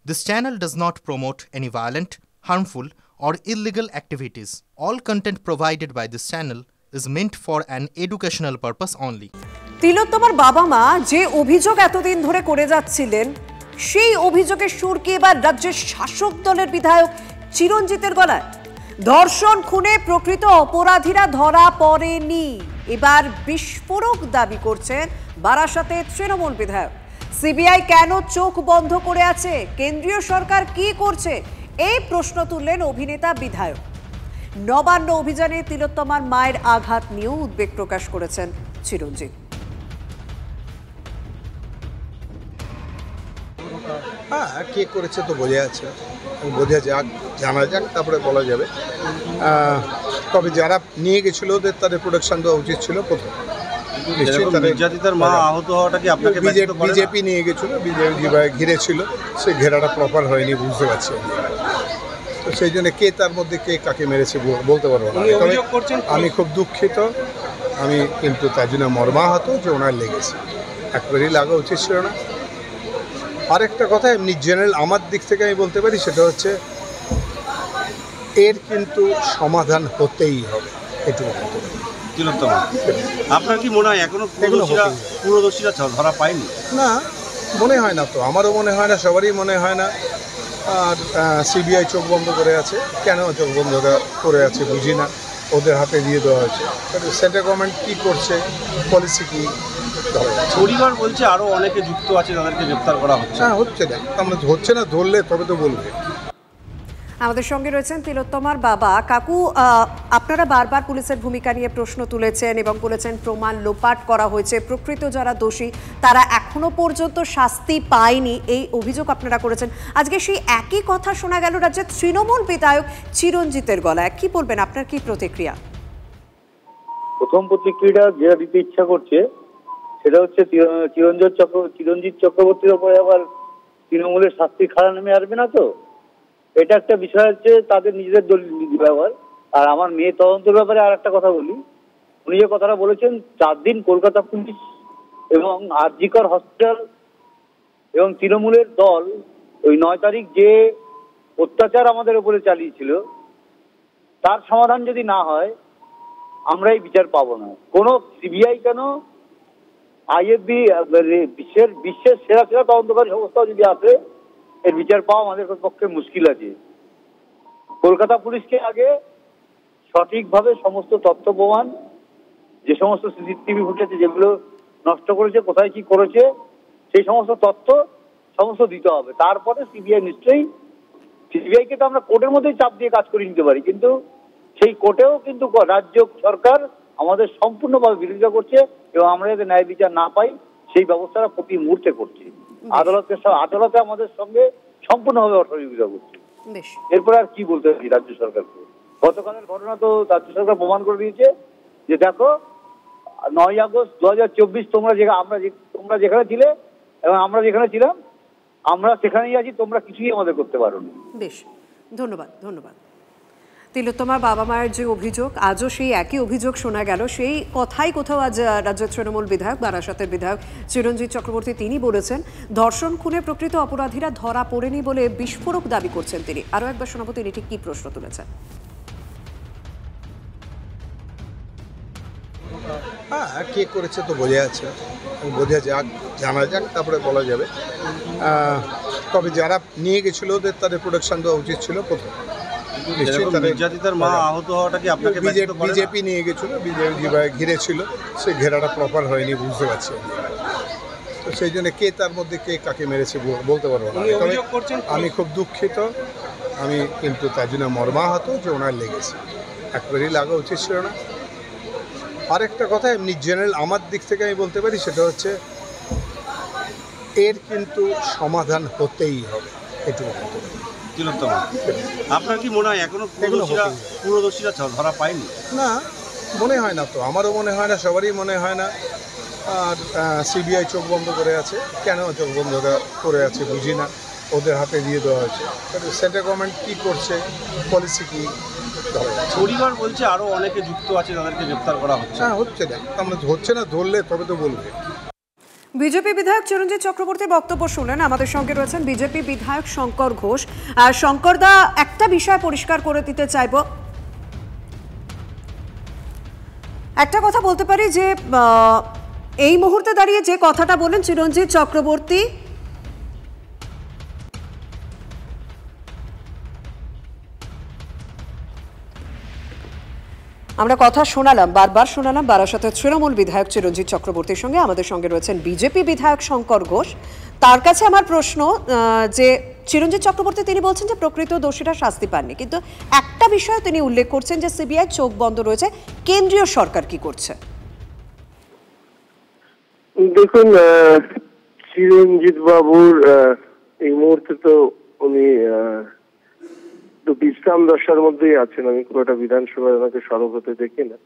This channel does not promote any violent, harmful, or illegal activities. All content provided by this channel is meant for an educational purpose only. তিলোত্তমার বাবা মা যে অভিযোগ এতদিন ধরে করে যাচ্ছিলেন সেই অভিযোগের সুর কি এবার রাজ্যের শাসক দলের বিধায়ক চিরঞ্জিতের গলায়? ধর্ষণ খুনে প্রকৃত অপরাধীরা ধরা পড়েনি, এবার বিস্ফোরক দাবি করছেন বারাসাতের তৃণমূল বিধায়ক। সিবিআই কেন চোখ বন্ধ করে আছে, কেন্দ্রীয় সরকার কি করছে, এই প্রশ্ন তুললেন অভিনেতা বিধায়ক। নবান্ন অভিযানে তিলোত্তমার মায়ের আঘাত নিয়েও উদ্বেগ প্রকাশ করেছেন চিরঞ্জিত। হ্যাঁ, কে করেছে তো বোঝা যাচ্ছে, বোঝা যাক, জানা যাক, তারপরে বলা যাবে। তবে যারা নিয়ে গেছিল ওদের তাদের প্রোটেকশন দেওয়া উচিত ছিল প্রথম। নির্যাতিতার মা আহত হওয়াটা কি আপনাকে বিজেপি নিয়ে গেছিল, বিজেপি যেভাবে ঘিরেছিল সেই ঘেরাটা প্রপার হয়নি, বুঝতে পারছি। তো সেই জন্য কে তার মধ্যে কে কাকে মেরেছে বলতে পারবো না। আমি খুব দুঃখিত, আমি কিন্তু তার জন্য মর্মাহত যে ওনার লেগেছে, একবারই লাগা উচিত ছিল না। আরেকটা কথা এমনি জেনারেল আমার দিক থেকে আমি বলতে পারি, সেটা হচ্ছে এর কিন্তু সমাধান হতেই হবে, এটুকু বলতে পারি। আপনার কি মনে হয় এখনো পুরোদোষীরা ধরা পায়নি? না, মনে হয় না তো, আমারও মনে হয় না, সবারই মনে হয় না। আর সিবিআই চোখ বন্ধ করে আছে, কেন চোখ বন্ধ করে আছে বুঝি না, ওদের হাতে দিয়ে দেওয়া হয়েছে। সেন্ট্রাল গভর্নমেন্ট কী করছে, পলিসি কী, পরিবার বলছে আরও অনেকে যুক্ত আছে, তাদেরকে গ্রেপ্তার করা হচ্ছে। হ্যাঁ, হচ্ছে না, আমরা হচ্ছে না, ধরলে তবে তো বলবে। আমাদের সঙ্গে রয়েছেন তিলোত্তমার বাবা। কাকু, আপনারা বারবার পুলিশের ভূমিকা নিয়ে প্রশ্ন তুলেছেন এবং বলেছেন প্রমাণ লোপাট করা হয়েছে, প্রকৃত যারা দোষী তারা এখনো পর্যন্ত শাস্তি পায়নি, এই অভিযোগ আপনারা করেছেন। আজকে সেই একই কথা শোনা গেল রাজ্যের তৃণমূল বিধায়ক চিরঞ্জিতের গলায়। কি বলবেন, আপনার কি প্রতিক্রিয়া? প্রথম প্রতিক্রিয়াটা যেটা দিতে ইচ্ছা করছে সেটা হচ্ছে চিরঞ্জিত চক্রবর্তীর ওপরে আবার তৃণমূলের শাস্তির খাড়া নেমে আসবে না তো, এটা একটা বিষয় হচ্ছে তাদের নিজেদের দলীয় নীতি ব্যবহার। আর আমার মেয়ে তদন্তের ব্যাপারে আর একটা কথা বলি, উনি যে কথাটা বলেছেন 4 দিন কলকাতা পুলিশ এবং আরজিকর হসপিটাল এবং তৃণমূলের দল ওই 9 তারিখ যে অত্যাচার আমাদের উপরে চালিয়েছিল তার সমাধান যদি না হয় আমরা এই বিচার পাবো না। কোনো সিবিআই কেন, আইএফবি, বিশ্বের সেরা তদন্তকারী সংস্থা যদি আসে, এর বিচার পাওয়া আমাদের পক্ষে মুশকিল আছে। কলকাতা পুলিশকে আগে সঠিকভাবে সমস্ত তথ্য প্রমাণ, যে সমস্ত সিসিটিভি ফুটেছে যেগুলো নষ্ট করেছে, কোথায় কি করেছে, সেই সমস্ত তথ্য সমস্ত দিতে হবে। তারপরে সিবিআই নিশ্চয়ই, সিবিআইকে তো আমরা কোর্টের মধ্যেই চাপ দিয়ে কাজ করে নিতে পারি, কিন্তু সেই কোর্টেও কিন্তু রাজ্য সরকার আমাদের সম্পূর্ণভাবে বিরোধিতা করছে এবং আমরা যাতে ন্যায় বিচার না পাই সেই ব্যবস্থাটা প্রতি মুহূর্তে করছে। আদালতে আমাদের সঙ্গে সম্পূর্ণভাবে অসহযোগিতা করছে। এরপরে আর কি বলতে পারি রাজ্য সরকারকে? গতকালের ঘটনা তো রাজ্য সরকার প্রমাণ করে দিয়েছে যে দেখো 9 আগস্ট 2024 তোমরা যেখানে ছিলে এবং আমরা যেখানে ছিলাম আমরা সেখানেই আছি, তোমরা কিছুই আমাদের করতে পারো না। বেশ, ধন্যবাদ। তিলোত্তমার বাবা মায়ের যে অভিযোগ, আজও সেই একই অভিযোগ শোনা গেল, সেই কথাই কোথাও আজ রাজ্যের তৃণমূল বিধায়ক বারাসাতের বিধায়ক চিরঞ্জিত চক্রবর্তী তিনি বলেছেন ধর্ষণ খুনে প্রকৃত অপরাধীরা ধরা পড়েনি বলে বিস্ফোরক দাবি করছেন তিনি। আরও একবার শোনাবো তিনি ঠিক কি প্রশ্ন তুলেছেন। হ্যাঁ, কে করেছে তো বোঝা যাচ্ছে, বোঝা যাক, জানা যাক, তারপরে বলা যাবে। তবে যারা নিয়ে গেছিল ওদের তাদের প্রোটেকশন দেওয়া উচিত ছিল প্রথম। নির্যাতিতার মা আহত হওয়াটা কি আপনাকে বিজেপি নিয়ে গেছিল, বিজেপি যেভাবে ঘিরেছিল সেই ঘেরাটা প্রপার হয়নি, বুঝতে পারছি। তো সেই জন্য কে তার মধ্যে কে কাকে মেরেছে বলতে পারবো না। আমি খুব দুঃখিত, আমি কিন্তু তার জন্য মর্মাহত যে ওনার লেগেছে, একবারই লাগা উচিত ছিল না। আরেকটা কথা এমনি জেনারেল আমার দিক থেকে আমি বলতে পারি, সেটা হচ্ছে এর কিন্তু সমাধান হতেই হবে, এটুকু বলতে পারি। আপনার কি মনে হয় এখনো পুরোদোষীরা ধরা পায়নি? না, মনে হয় না তো, আমারও মনে হয় না, সবারই মনে হয় না। আর সিবিআই চোখ বন্ধ করে আছে, কেন চোখ বন্ধ করে আছে বুঝি না, ওদের হাতে দিয়ে দেওয়া হয়েছে। সেন্ট্রাল গভর্নমেন্ট কী করছে, পলিসি কী, পরিবার বলছে আরও অনেকে যুক্ত আছে, তাদেরকে গ্রেপ্তার করা হচ্ছে। হ্যাঁ, হচ্ছে না, আমরা হচ্ছে না, ধরলে তবে তো বলবে। বিজেপি বিধায়ক চিরঞ্জিত চক্রবর্তীর বক্তব্য শুনলেন। আমাদের সঙ্গে রয়েছেন বিজেপি বিধায়ক শঙ্কর ঘোষ। শঙ্কর দা, একটা বিষয় পরিষ্কার করে দিতে চাইব। একটা কথা বলতে পারি যে এই মুহূর্তে দাঁড়িয়ে যে কথাটা বলেন চিরঞ্জিত চক্রবর্তী, আমরা কথা শোনালাম, বারবার শোনালাম বারাসাতের তৃণমূল বিধায়ক চিরঞ্জিত চক্রবর্তীর সঙ্গে। আমাদের সঙ্গে রয়েছেন বিজেপি বিধায়ক শঙ্কর ঘোষ। তার কাছে আমার প্রশ্ন যে চিরঞ্জিত চক্রবর্তী তিনি বলছেন যে প্রকৃত দোষীরা শাস্তি পাননি, কিন্তু একটা বিষয় তিনি উল্লেখ করছেন যে সিবিআই চোখ বন্ধ রয়েছে, কেন্দ্রীয় সরকার কি করছে? দেখুন, চিরঞ্জিত বাবুর এই মুহূর্তে তো উনি তো বিশ্রাম দশার মধ্যেই আছেন। আমি পুরোটা বিধানসভায় ওনাকে সরব হতে দেখি না।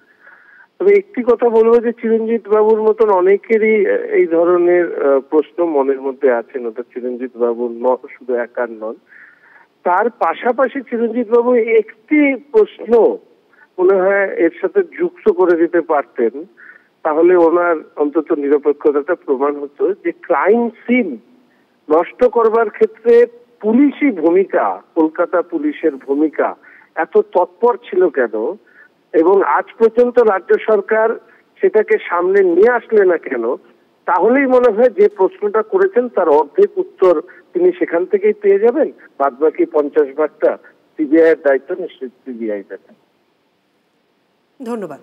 তবে একটি কথা বলবো যে চিরঞ্জিত বাবুর মতন অনেকেরই এই ধরনের প্রশ্ন মনের মধ্যে আছেন। ওটা চিরঞ্জিত বাবুর শুধু একার নন। তার পাশাপাশি চিরঞ্জিত বাবু একটি প্রশ্ন মনে হয় এর সাথে যুক্ত করে দিতে পারতেন, তাহলে ওনার অন্তত নিরপেক্ষতাটা প্রমাণ হতো। যে ক্রাইম সিন নষ্ট করবার ক্ষেত্রে পুলিশি ভূমিকা, কলকাতা পুলিশের ভূমিকা এত তৎপর ছিল কেন, এবং আজ পর্যন্ত রাজ্য সরকার সেটাকে সামনে নিয়ে আসলে না কেন, তাহলেই মনে হয় যে প্রশ্নটা করেছেন তার অর্ধেক উত্তর তিনি সেখান থেকেই পেয়ে যাবেন। বাদ বাকি 50 ভাগটা সিবিআই এর দায়িত্ব নিশ্চিত সিবিআই দেবে। ধন্যবাদ।